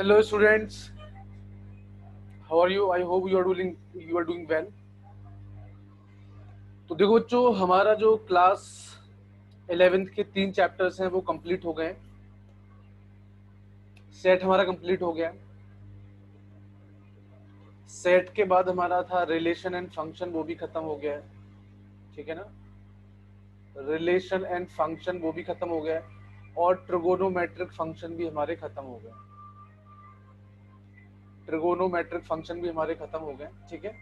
Hello students, how are you? I hope you are doing well. तो देखो बच्चों, हमारा जो क्लास 11th के 3 चैप्टर्स हैं वो कंप्लीट हो गए। सेट हमारा कंप्लीट हो गया। सेट के बाद हमारा था रिलेशन एंड फंक्शन, वो भी खत्म हो गया है। ठीक है ना, रिलेशन एंड फंक्शन वो भी खत्म हो गया है। और ट्रिगोनोमेट्रिक फंक्शन भी हमारे खत्म हो गए। ट्रिगोनोमेट्रिक फंक्शन भी हमारे खत्म हो गए। ठीक है।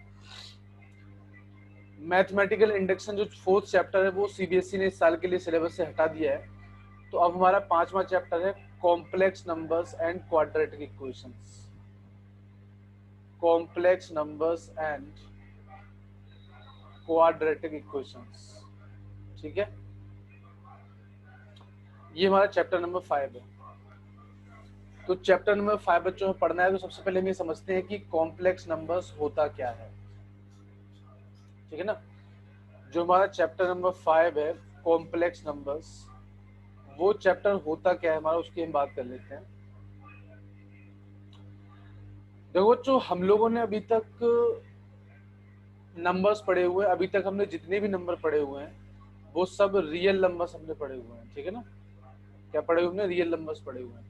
मैथमेटिकल इंडक्शन जो 4th चैप्टर है वो सीबीएसई ने इस साल के लिए सिलेबस से हटा दिया है। तो अब हमारा 5वां चैप्टर है complex numbers and quadratic equations. Complex numbers and quadratic equations. ठीक है, ये हमारा चैप्टर नंबर 5 है। तो चैप्टर नंबर 5 बच्चों में पढ़ना है। तो सबसे पहले हम ये समझते हैं कि कॉम्प्लेक्स नंबर्स होता क्या है। ठीक है ना, जो हमारा चैप्टर नंबर 5 है कॉम्प्लेक्स नंबर्स, वो चैप्टर होता क्या है हमारा, उसकी हम बात कर लेते हैं। देखो बच्चों, हम लोगों ने अभी तक नंबर्स पढ़े हुए हैं। अभी तक हमने जितने भी नंबर पढ़े हुए हैं वो सब रियल नंबर्स हमने पढ़े हुए हैं। ठीक है ना, क्या पढ़े हुए हैं? रियल नंबर्स पढ़े हुए हैं।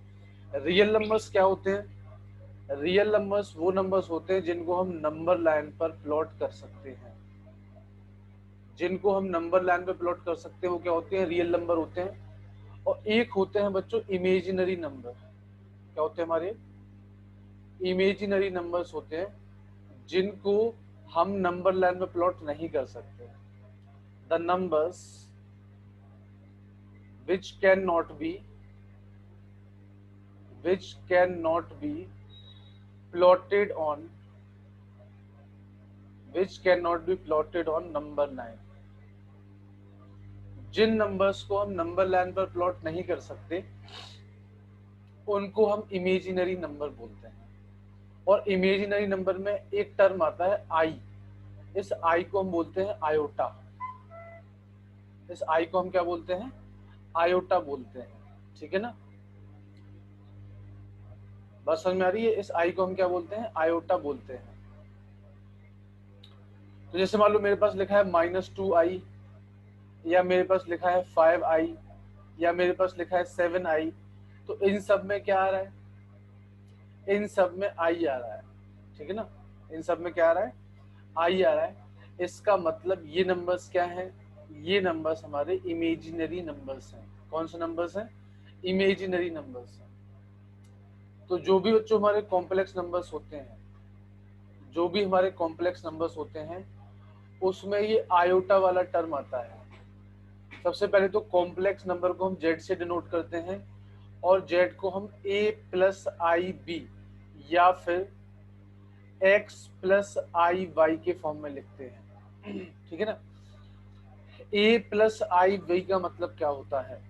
रियल नंबर्स क्या होते हैं? रियल नंबर्स वो नंबर्स होते हैं जिनको हम नंबर लाइन पर प्लॉट कर सकते हैं। जिनको हम नंबर लाइन पर प्लॉट कर सकते हैं वो क्या होते हैं? रियल नंबर होते हैं। और एक होते हैं बच्चों इमेजिनरी नंबर। क्या होते हैं हमारे? इमेजिनरी नंबर्स होते हैं जिनको हम नंबर लाइन में प्लॉट नहीं कर सकते। The numbers which cannot be which cannot be plotted on number line। जिन नंबर्स को हम नंबर लाइन पर प्लॉट नहीं कर सकते उनको हम इमेजिनरी नंबर बोलते हैं। और इमेजिनरी नंबर में एक टर्म आता है आई। इस आई को हम बोलते हैं आयोटा। इस आई को हम क्या बोलते हैं? आयोटा बोलते हैं। ठीक है ना, बात समझ में आ रही है? इस आई को हम क्या बोलते हैं? आयोटा बोलते हैं। तो जैसे मान लो मेरे पास लिखा है -2i, या मेरे पास लिखा है 5i, या मेरे पास लिखा है 7i। तो इन सब में क्या आ रहा है? इन सब में आई आ रहा है। ठीक है ना, इन सब में क्या आ रहा है? आई आ रहा है। इसका मतलब ये नंबर्स क्या हैं? ये नंबर्स हमारे इमेजिनरी नंबर्स हैं। कौन से नंबर्स हैं? इमेजिनरी नंबर्स हैं। तो जो भी बच्चों हमारे कॉम्प्लेक्स नंबर्स होते हैं, जो भी हमारे कॉम्प्लेक्स नंबर्स होते हैं उसमें ये आयोटा वाला टर्म आता है। सबसे पहले तो कॉम्प्लेक्स नंबर को हम जेड से डिनोट करते हैं, और जेड को हम a प्लस आई बी या फिर x प्लस आई वाई के फॉर्म में लिखते हैं। ठीक है ना, a प्लस आई बी का मतलब क्या होता है?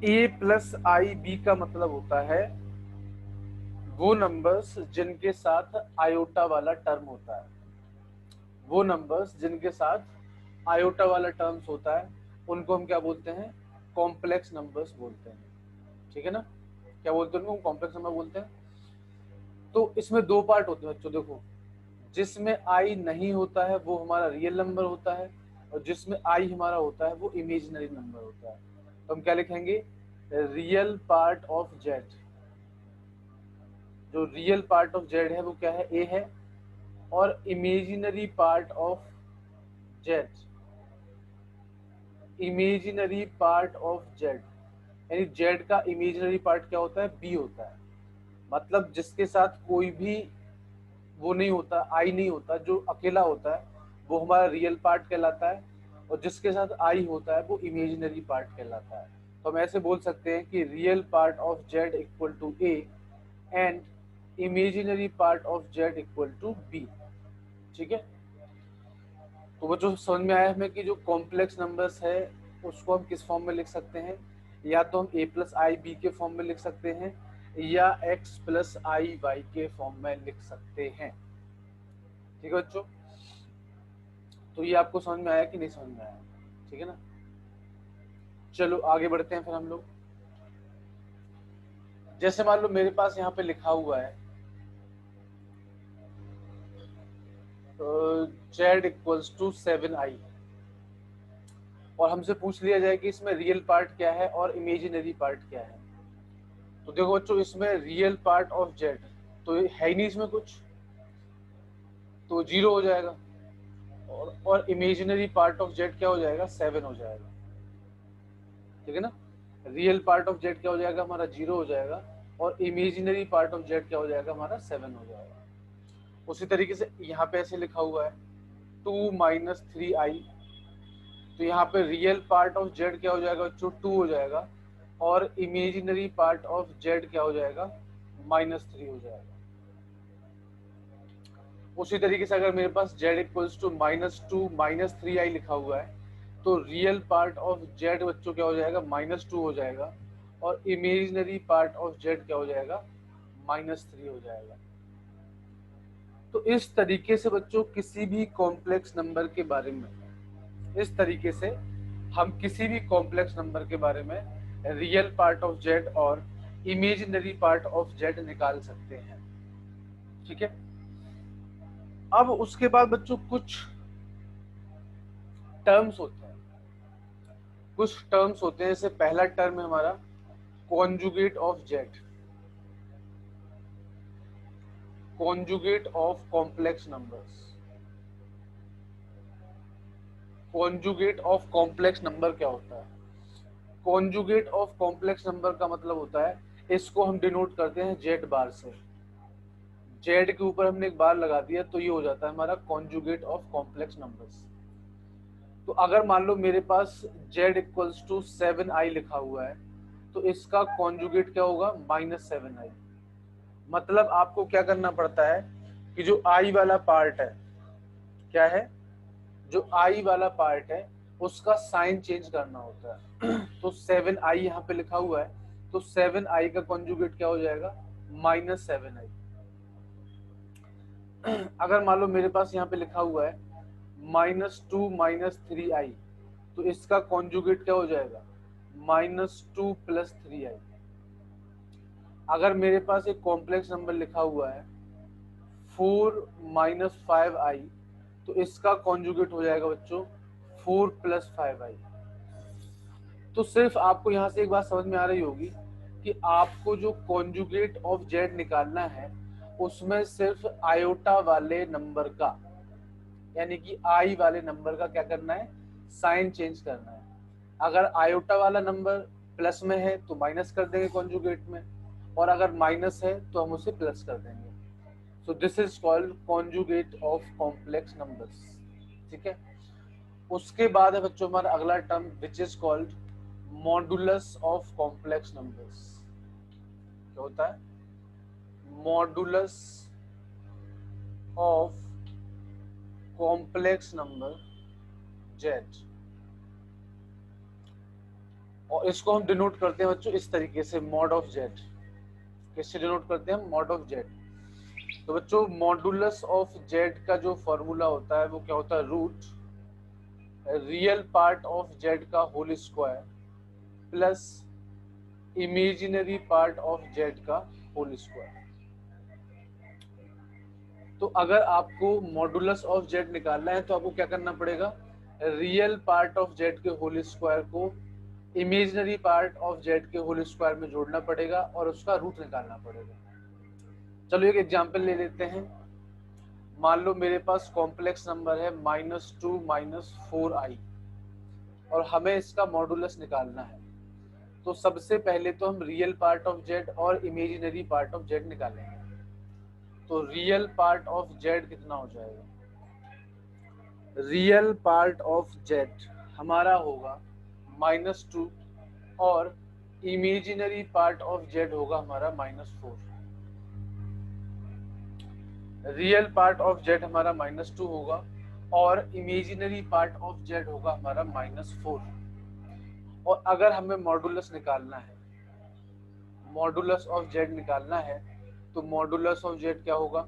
a प्लस आई बी का मतलब होता है वो नंबर्स जिनके साथ आयोटा वाला टर्म होता है। वो नंबर्स जिनके साथ आयोटा वाला टर्म्स होता है उनको हम क्या बोलते हैं? कॉम्प्लेक्स नंबर्स बोलते हैं। ठीक है ना, क्या बोलते हैं उनको? कॉम्प्लेक्स नंबर बोलते हैं। तो इसमें दो पार्ट होते हैं बच्चों। देखो, जिसमें आई नहीं होता है वो हमारा रियल नंबर होता है, और जिसमें आई हमारा होता है वो इमेजिनरी नंबर होता है। तो हम क्या लिखेंगे? Real part of Z. जो रियल पार्ट ऑफ जेड है वो क्या है? ए है। और imaginary part of Z, imaginary part of Z, यानी जेड का इमेजिनरी पार्ट क्या होता है? बी होता है। मतलब जिसके साथ कोई भी वो नहीं होता, आई नहीं होता, जो अकेला होता है वो हमारा रियल पार्ट कहलाता है, और जिसके साथ आई होता है वो इमेजिनरी पार्ट कहलाता है। तो हम ऐसे बोल सकते हैं कि real part of Z equal to A and imaginary part of Z equal to B. ठीक है, तो वो जो समझ में आया हमें कि जो कॉम्प्लेक्स नंबर्स है उसको हम किस फॉर्म में लिख सकते हैं? या तो हम a प्लस आई बी के फॉर्म में लिख सकते हैं, या x प्लस आई वाई के फॉर्म में लिख सकते हैं। ठीक है बच्चों, तो ये आपको समझ में आया कि नहीं समझ में आया? ठीक है ना, चलो आगे बढ़ते हैं फिर हम लोग। जैसे मान लो मेरे पास यहाँ पे लिखा हुआ है z इक्वल्स टू 7i, और हमसे पूछ लिया जाए कि इसमें रियल पार्ट क्या है और इमेजिनरी पार्ट क्या है। तो देखो बच्चों, इसमें रियल पार्ट ऑफ z तो है ही नहीं इसमें कुछ, तो 0 हो जाएगा, और इमेजिनरी पार्ट ऑफ z क्या हो जाएगा, 7 हो जाएगा। ठीक है ना, रियल पार्ट ऑफ z क्या हो जाएगा हमारा, 0 हो जाएगा, और इमेजिनरी पार्ट ऑफ z क्या हो जाएगा हमारा, 7 हो जाएगा। उसी तरीके से यहाँ पे ऐसे लिखा हुआ है 2 माइनस 3i, तो यहाँ पे रियल पार्ट ऑफ z क्या हो जाएगा बच्चों, 2 हो जाएगा, और इमेजिनरी पार्ट ऑफ z क्या हो जाएगा, -3 हो जाएगा। उसी तरीके से अगर मेरे पास z इक्वल्स टू -2 -3i लिखा हुआ है, तो रियल पार्ट ऑफ z बच्चों क्या हो जाएगा, -2 हो जाएगा, और इमेजिनरी पार्ट ऑफ z क्या हो जाएगा, -3 हो जाएगा। तो इस तरीके से बच्चों किसी भी कॉम्प्लेक्स नंबर के बारे में, इस तरीके से हम किसी भी कॉम्प्लेक्स नंबर के बारे में रियल पार्ट ऑफ z और इमेजिनरी पार्ट ऑफ z निकाल सकते हैं। ठीक है, अब उसके बाद बच्चों कुछ टर्म्स होते हैं, जैसे पहला टर्म है हमारा conjugate of z, conjugate of complex numbers. Conjugate of complex number क्या होता है, कॉन्जुगेट ऑफ कॉम्प्लेक्स नंबर का मतलब होता है, इसको हम डिनोट करते हैं z बार से। z के ऊपर हमने एक बार लगा दिया तो ये हो जाता है हमारा कॉन्जुगेट ऑफ कॉम्प्लेक्स नंबर्स। तो अगर मान लो मेरे पास z इक्वल्स टू 7i लिखा हुआ है, तो इसका कॉन्जुगेट क्या होगा, -7i। मतलब आपको क्या करना पड़ता है कि जो i वाला पार्ट है, क्या है, जो i वाला पार्ट है उसका साइन चेंज करना होता है। तो 7i यहाँ पे लिखा हुआ है, तो 7i का कॉन्जुगेट क्या हो जाएगा, -7i। अगर मान लो मेरे पास यहाँ पे लिखा हुआ है -2 -3i, तो इसका कॉन्जुगेट क्या हो जाएगा, -2 + 3i। अगर मेरे पास एक कॉम्प्लेक्स नंबर लिखा हुआ है 4 - 5i, तो इसका कॉन्जुगेट हो जाएगा बच्चों 4 + 5i। तो सिर्फ आपको यहाँ से एक बात समझ में आ रही होगी कि आपको जो कॉन्जुगेट ऑफ z निकालना है उसमें सिर्फ आयोटा वाले नंबर का, यानी कि i वाले नंबर का क्या करना है, साइन चेंज करना है। अगर आयोटा वाला नंबर प्लस में है तो माइनस कर देंगे कॉन्जुगेट में, और अगर माइनस है तो हम उसे प्लस कर देंगे। So this is called conjugate of complex numbers. ठीक है, उसके बाद है बच्चों हमारा अगला term which is called modulus of complex numbers. क्या होता है, modulus of complex number z, और इसको हम डिनोट करते हैं बच्चों इस तरीके से, मॉड ऑफ z। किससे डिनोट करते हैं, मॉड ऑफ z। तो बच्चों मॉडुलस ऑफ z का जो फॉर्मूला होता है वो क्या होता है, root real part of z का whole square plus imaginary part of z का होल स्क्वायर। तो अगर आपको मॉडुलस ऑफ z निकालना है तो आपको क्या करना पड़ेगा, रियल पार्ट ऑफ z के होल स्क्वायर को इमेजिनरी पार्ट ऑफ z के होल स्क्वायर में जोड़ना पड़ेगा और उसका रूट निकालना पड़ेगा। चलो एक एग्जांपल ले लेते हैं। मान लो मेरे पास कॉम्प्लेक्स नंबर है -2 - 4i, और हमें इसका मॉडुलस निकालना है। तो सबसे पहले तो हम रियल पार्ट ऑफ z और इमेजिनरी पार्ट ऑफ z निकालेंगे। तो रियल पार्ट ऑफ z कितना हो जाएगा, रियल पार्ट ऑफ z हमारा होगा -2, और इमेजिनरी पार्ट ऑफ z होगा हमारा -4। रियल पार्ट ऑफ z हमारा -2 होगा और इमेजिनरी पार्ट ऑफ z होगा हमारा -4। और अगर हमें मॉडुलस निकालना है, मॉडुलस ऑफ z निकालना है, तो मॉडुलस ऑफ z क्या होगा,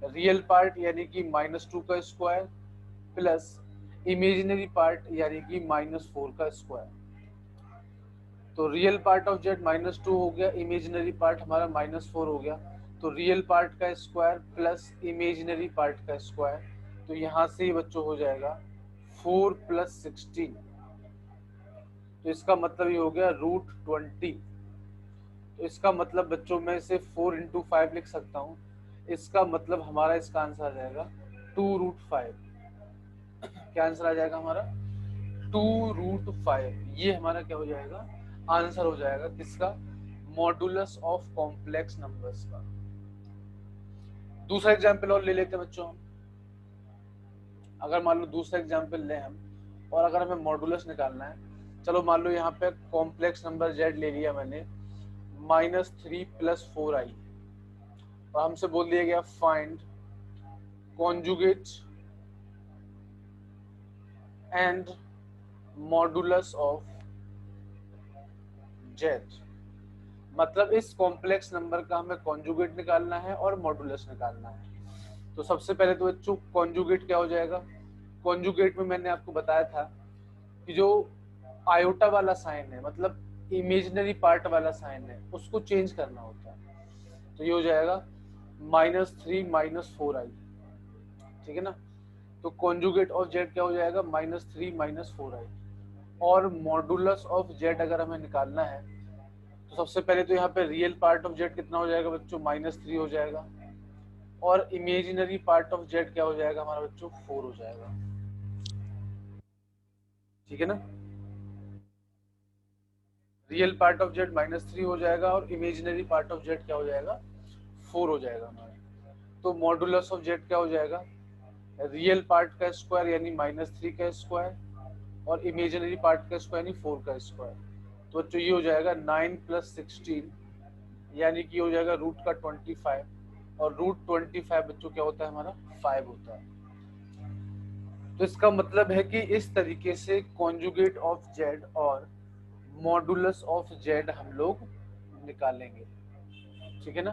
रियल पार्ट यानी कि -2 का स्क्वायर प्लस इमेजिनरी पार्ट यानी कि -4 का स्क्वायर। तो रियल पार्ट ऑफ जेड -2 हो गया, इमेजिनरी पार्ट हमारा -4 हो गया। तो रियल पार्ट का स्क्वायर प्लस इमेजिनरी पार्ट का स्क्वायर, तो यहाँ से ही बच्चों हो जाएगा 4 + 16। तो इसका मतलब ये हो गया √20। तो इसका मतलब बच्चों में से 4 × 5 लिख सकता हूँ। इसका मतलब हमारा इसका आंसर आ जाएगा 2√5। क्या आंसर आ जाएगा हमारा? 2√5। ये हमारा क्या हो जाएगा? आंसर हो जाएगा किसका? मॉडुलस ऑफ कॉम्प्लेक्स नंबर्स का। दूसरा एग्जाम्पल और ले लेते हैं बच्चों हम। अगर मान लो दूसरा एग्जाम्पल लें हम, और अगर हमें मॉडुलस निकालना है, चलो मान लो यहाँ पे कॉम्प्लेक्स नंबर जेड ले लिया मैंने, -3 + 4i, और हमसे बोल दिया गया find conjugate and modulus of Z. मतलब इस कॉम्प्लेक्स नंबर का हमें कॉन्जुगेट निकालना है और मॉडुलस निकालना है। तो सबसे पहले तो बच्चों कॉन्जुगेट क्या हो जाएगा? कॉन्जुगेट में मैंने आपको बताया था कि जो आयोटा वाला साइन है, मतलब इमेजिनरी पार्ट वाला साइन है, उसको चेंज करना होता है। तो ये हो जाएगा -3 - 4i, ठीक है ना। तो कॉन्जुगेट ऑफ जेड क्या हो जाएगा? -3 - 4i। और मॉडुलस ऑफ जेड अगर हमें निकालना है, तो सबसे पहले तो यहाँ पे रियल पार्ट ऑफ जेड कितना हो जाएगा बच्चों? -3 हो जाएगा। और इमेजिनरी पार्ट ऑफ जेड क्या हो जाएगा हमारा बच्चों? 4 हो जाएगा, ठीक है ना। रियल पार्ट ऑफ जेड -3 हो जाएगा और इमेजिनरी पार्ट ऑफ जेड क्या हो जाएगा? 4 हो जाएगा हमारा। तो मॉडुलस ऑफ जेड क्या हो जाएगा? रियल पार्ट का स्क्वायर यानी -3 का स्क्वायर और इमेजिनरी पार्ट का स्क्वायर यानी 4 का स्क्वायर। तो बच्चों ये हो जाएगा 9 + 16, यानी कि हो जाएगा √25। और √25 बच्चों क्या होता है हमारा? 5 होता है। तो इसका मतलब है कि इस तरीके से कॉन्जुगेट ऑफ जेड और मॉडुलस ऑफ जेड हम लोग निकालेंगे, ठीक है ना।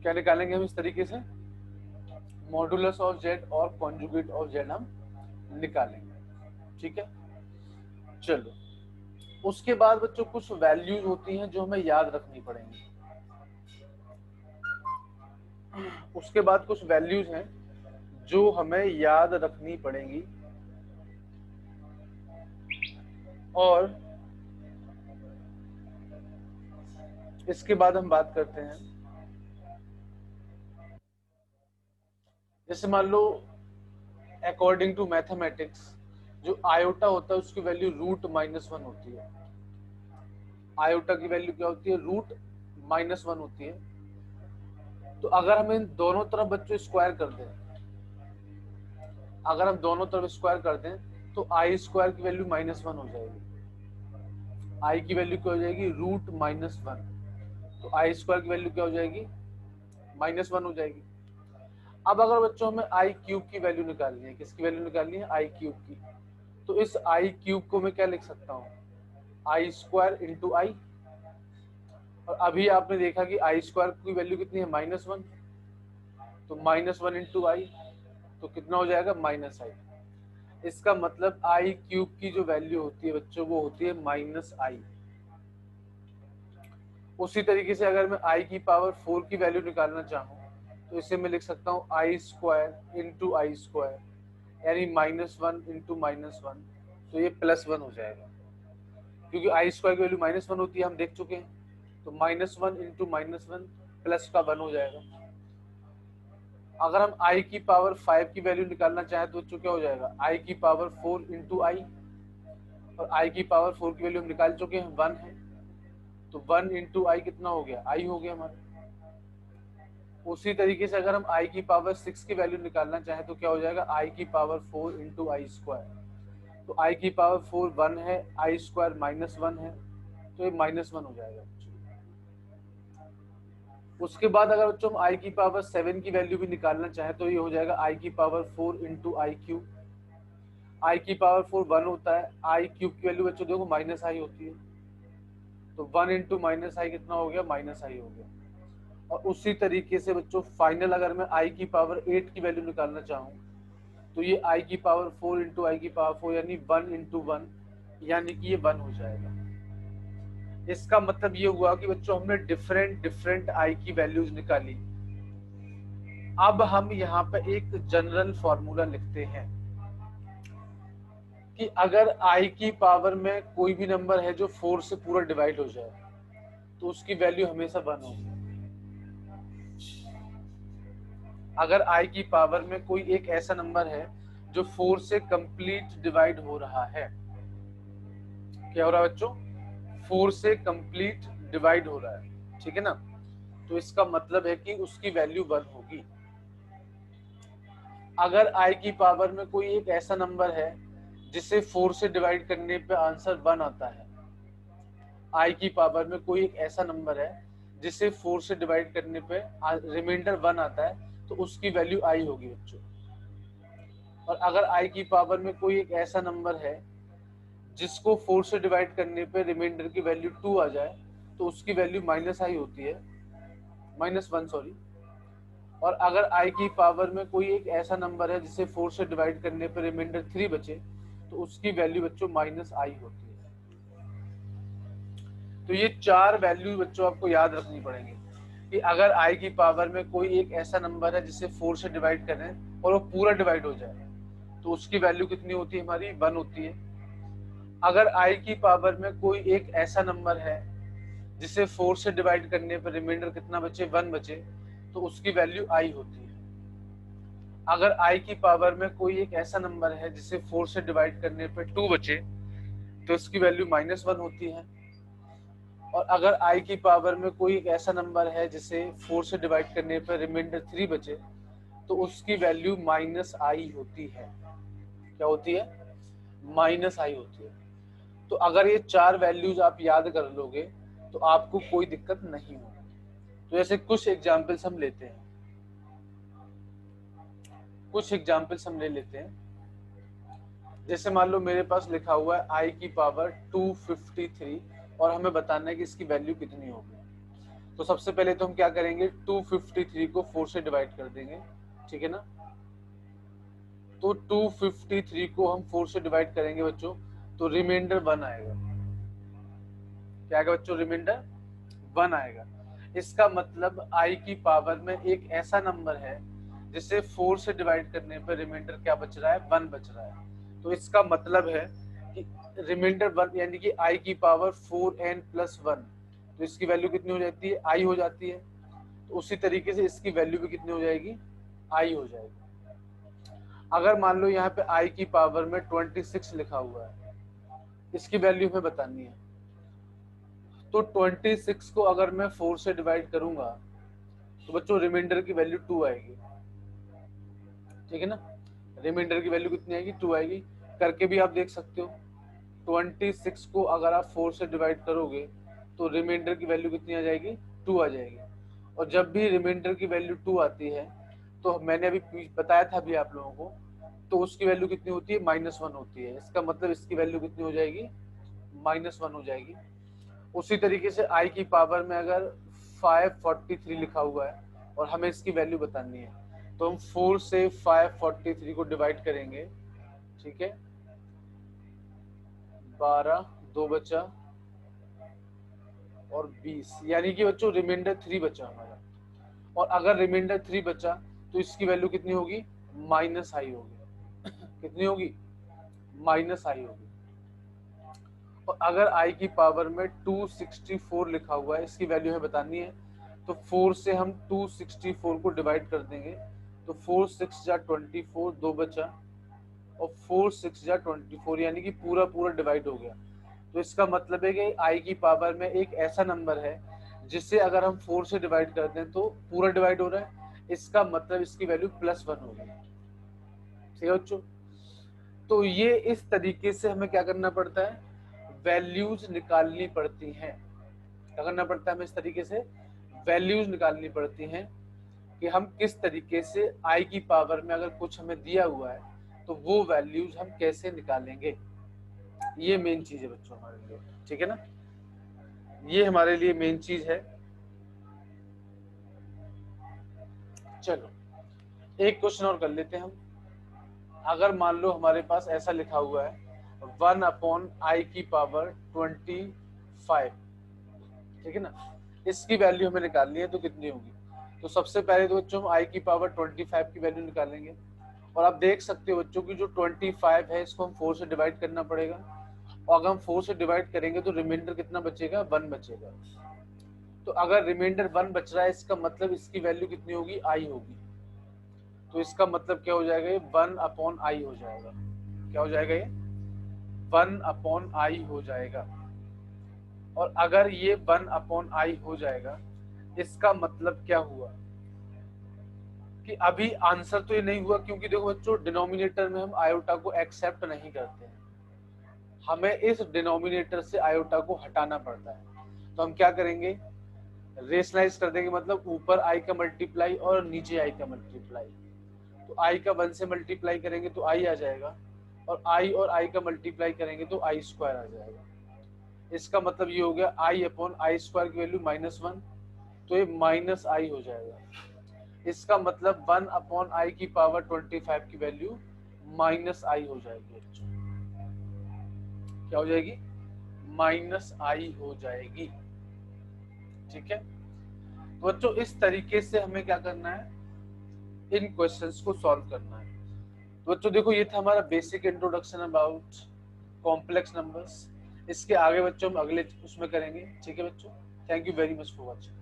क्या निकालेंगे हम इस तरीके से? मॉडुलस ऑफ जेड और कॉन्जुगेट ऑफ जेड हम निकालेंगे, ठीक है। चलो, उसके बाद बच्चों कुछ वैल्यूज होती हैं जो हमें याद रखनी पड़ेंगी। उसके बाद कुछ वैल्यूज हैं जो हमें याद रखनी पड़ेंगी, और इसके बाद हम बात करते हैं। जैसे मान लो अकॉर्डिंग टू मैथमेटिक्स जो आयोटा होता है उसकी वैल्यू √-1 होती है। आयोटा की वैल्यू क्या होती है? √-1 होती है। तो अगर हम इन दोनों तरफ बच्चों स्क्वायर कर दें, अगर हम दोनों तरफ स्क्वायर कर दें तो i² की वैल्यू -1 हो जाएगी। i की वैल्यू क्या हो जाएगी? √-1। तो i² की वैल्यू क्या हो जाएगी? -1 हो जाएगी। अब अगर बच्चों हमें i³ की वैल्यू निकालनी है, किसकी वैल्यू निकालनी है? i³ की। तो इस i³ को मैं क्या लिख सकता हूँ? i² × i। और अभी आपने देखा कि i² की वैल्यू कितनी है? -1। तो -1 × i, तो कितना हो जाएगा? -i। इसका मतलब i³ की जो वैल्यू होती है बच्चों वो होती है -i। उसी तरीके से अगर मैं i⁴ की वैल्यू निकालना चाहूँ तो इसे मैं लिख सकता हूँ i² × i², यानी -1 × -1, तो ये +1 हो जाएगा, क्योंकि i² की वैल्यू -1 होती है, हम देख चुके हैं। तो -1 × -1 +1 हो जाएगा। अगर हम i⁵ की वैल्यू निकालना चाहें तो क्या हो जाएगा? i⁴ × i, और i⁴ की वैल्यू हम निकाल चुके हैं, 1 है। तो 1 × i कितना हो गया? i हो गया हमारा। उसी तरीके से अगर हम i⁵ की वैल्यू निकालना चाहें तो क्या हो जाएगा? i⁴ × i²। तो i⁴ 1 है, i² -1 है, तो ये -1 हो जाएगा। उसके बाद अगर बच्चों हम i⁵ की वैल्यू भी निकालना चाहें तो ये हो जाएगा i⁵ × i³। i⁵ 1 होता है, i³ की वैल्यू बच्चों देखो -i होती है, तो 1 × -i कितना हो गया? -i हो गया। और उसी तरीके से बच्चों फाइनल अगर मैं i⁵ की वैल्यू निकालना चाहूँ तो ये i⁵ 4 × i⁵ यानी 1 × 1 यानी कि ये 1 हो जाएगा। इसका मतलब ये हुआ कि बच्चों हमने डिफरेंट डिफरेंट आई की वैल्यूज निकाली। अब हम यहाँ पे एक जनरल फॉर्मूला लिखते हैं कि अगर आई की पावर में कोई भी नंबर है जो 4 से पूरा डिवाइड हो जाए तो उसकी वैल्यू हमेशा 1 होगी। अगर आई की पावर में कोई एक ऐसा नंबर है जो 4 से कंप्लीट डिवाइड हो रहा है, क्या हो रहा है बच्चों? 4 से कंप्लीट डिवाइड हो रहा है, ठीक है ना? तो इसका मतलब है कि उसकी वैल्यू 1 होगी। अगर आई की पावर में कोई एक ऐसा नंबर है जिसे 4 से डिवाइड करने पे आंसर 1 आता है, आई की पावर में कोई एक ऐसा नंबर है जिसे 4 से डिवाइड करने पे रिमाइंडर 1 आता है, तो उसकी वैल्यू आई होगी बच्चों। और अगर आई की पावर में कोई एक ऐसा नंबर है जिसको 4 से डिवाइड करने पे रिमाइंडर की वैल्यू 2 आ जाए, तो उसकी वैल्यू माइनस आई होती है, -1 सॉरी। और अगर आई की पावर में कोई एक ऐसा नंबर है जिसे 4 से डिवाइड करने पर रिमाइंडर 3 बचे, तो उसकी वैल्यू बच्चों -i होती है। तो ये 4 वैल्यू बच्चों आपको याद रखनी पड़ेंगी कि अगर आई की पावर में कोई एक ऐसा नंबर है जिसे 4 से डिवाइड करें और वो पूरा डिवाइड हो जाए, तो उसकी वैल्यू कितनी होती है? हमारी 1 होती है। अगर आई की पावर में कोई एक ऐसा नंबर है जिसे 4 से डिवाइड करने पर रिमाइंडर कितना बचे? 1 बचे, तो उसकी वैल्यू आई होती है। अगर आई की पावर में कोई एक ऐसा नंबर है जिसे 4 से डिवाइड करने पर 2 बचे, तो उसकी वैल्यू -1 होती है। और अगर आई की पावर में कोई एक ऐसा नंबर है जिसे 4 से डिवाइड करने पर रिमाइंडर 3 बचे, तो उसकी वैल्यू -i होती है। क्या होती है? -i होती है। तो अगर ये 4 वैल्यूज आप याद कर लोगे तो आपको कोई दिक्कत नहीं होगी। तो ऐसे कुछ एग्जाम्पल्स हम लेते हैं, ले लेते हैं। जैसे मान लो मेरे पास लिखा हुआ है आई की पावर 253 और हमें बताना है कि इसकी वैल्यू कितनी होगी। तो सबसे पहले तो हम क्या करेंगे, 253 को 4 से डिवाइड कर देंगे, ठीक है ना? तो 253 को हम 4 से डिवाइड करेंगे बच्चों, तो रिमाइंडर 1 आएगा। क्या आएगा बच्चों? रिमाइंडर 1 आएगा। इसका मतलब आई की पावर में एक ऐसा नंबर है जिसे 4 से डिवाइड करने पर रिमाइंडर क्या बच रहा है? 1 बच रहा है। तो इसका मतलब है कि रिमाइंडर 1 यानी कि आई की पावर 4n+1, तो इसकी वैल्यू कितनी हो जाती है? आई हो जाती है। तो उसी तरीके से इसकी वैल्यू भी कितनी हो जाएगी? आई हो जाएगी। अगर मान लो यहाँ पे आई की पावर में 26 लिखा हुआ है, इसकी वैल्यू हमें बतानी है। तो 26 को अगर मैं 4 से डिवाइड करूंगा तो बच्चों रिमाइंडर की वैल्यू 2 आएगी, ठीक है ना? रिमाइंडर की वैल्यू कितनी आएगी? 2 आएगी। करके भी आप देख सकते हो, 26 को अगर आप 4 से डिवाइड करोगे तो रिमाइंडर की वैल्यू कितनी आ जाएगी? 2 आ जाएगी। और जब भी रिमाइंडर की वैल्यू 2 आती है तो मैंने अभी बताया था अभी आप लोगों को, तो उसकी वैल्यू कितनी होती है? -1 होती है। इसका मतलब इसकी वैल्यू कितनी हो जाएगी? -1 हो जाएगी। उसी तरीके से आई की पावर में अगर 543 लिखा हुआ है और हमें इसकी वैल्यू बतानी है, तो हम 4 से 543 को डिवाइड करेंगे, ठीक है? 12, 2 बचा और 20, यानी कि बच्चों रिमाइंडर 3 बचा हमारा। और अगर रिमाइंडर 3 बचा तो इसकी वैल्यू कितनी होगी? -i होगी। कितनी होगी? -i होगी। और अगर i की पावर में 264 लिखा हुआ है, इसकी वैल्यू हमें बतानी है, तो 4 से हम 264 को डिवाइड कर देंगे, तो 4 6 जा 24, 2 बचा और 4 6 जा 24, यानी कि पूरा पूरा डिवाइड हो गया। तो इसका मतलब है कि i की पावर में एक ऐसा नंबर है जिसे अगर हम 4 से डिवाइड कर दें तो पूरा डिवाइड हो रहा है। इसका मतलब इसकी वैल्यू +1 होगी, ठीक है बच्चों? तो ये इस तरीके से हमें क्या करना पड़ता है? वैल्यूज निकालनी पड़ती हैं। क्या करना पड़ता है हमें? इस तरीके से वैल्यूज निकालनी पड़ती हैं कि हम किस तरीके से आई की पावर में अगर कुछ हमें दिया हुआ है तो वो वैल्यूज हम कैसे निकालेंगे। ये मेन चीज है बच्चों हमारे लिए, ठीक है ना? ये हमारे लिए मेन चीज है। चलो एक क्वेश्चन और कर लेते हैं हम। अगर मान लो हमारे पास ऐसा लिखा हुआ है 1 अपॉन आई की पावर 25, ठीक है ना। इसकी वैल्यू हमें निकालनी है तो कितनी होगी। तो सबसे पहले तो बच्चों हम आई की पावर 25 की वैल्यू निकालेंगे, और आप देख सकते हो बच्चों की जो 25 है इसको हम 4 से डिवाइड करना पड़ेगा, और अगर हम 4 से डिवाइड करेंगे तो रिमाइंडर कितना बचेगा, 1 बचेगा। तो अगर रिमाइंडर 1 बच रहा है इसका मतलब इसकी वैल्यू कितनी होगी, आई होगी। तो इसका मतलब क्या हो जाएगा, ये 1 अपॉन आई हो जाएगा। क्या हो जाएगा, ये 1 अपॉन आई हो जाएगा। और अगर ये 1 अपॉन आई हो जाएगा, इसका मतलब क्या हुआ कि अभी आंसर तो ये नहीं हुआ, क्योंकि देखो बच्चों डिनोमिनेटर में हम आयोटा को एक्सेप्ट नहीं करते हैं, हमें इस डिनोमिनेटर से आयोटा को हटाना पड़ता है। तो हम क्या करेंगे, रेशनलाइज कर देंगे, मतलब ऊपर आई का मल्टीप्लाई और नीचे आई का मल्टीप्लाई। तो आई का 1 से मल्टीप्लाई करेंगे तो आई आ जाएगा, और आई का मल्टीप्लाई करेंगे तो आई स्क्वायर आ जाएगा। इसका मतलब ये हो गया आई अपॉन आई स्क्वायर की वैल्यू -1, तो ये माइनस आई हो जाएगा। इसका मतलब 1 अपॉन आई की पावर 25 की वैल्यू माइनस आई हो जाएगी। क्या हो जाएगी, माइनस आई हो जाएगी। ठीक है, तो बच्चों इस तरीके से हमें क्या करना है, इन क्वेश्चंस को सॉल्व करना है। तो बच्चों देखो ये था हमारा basic introduction about complex numbers. इसके आगे बच्चों हम अगले उसमें करेंगे। ठीक है बच्चों, thank you very much for watching.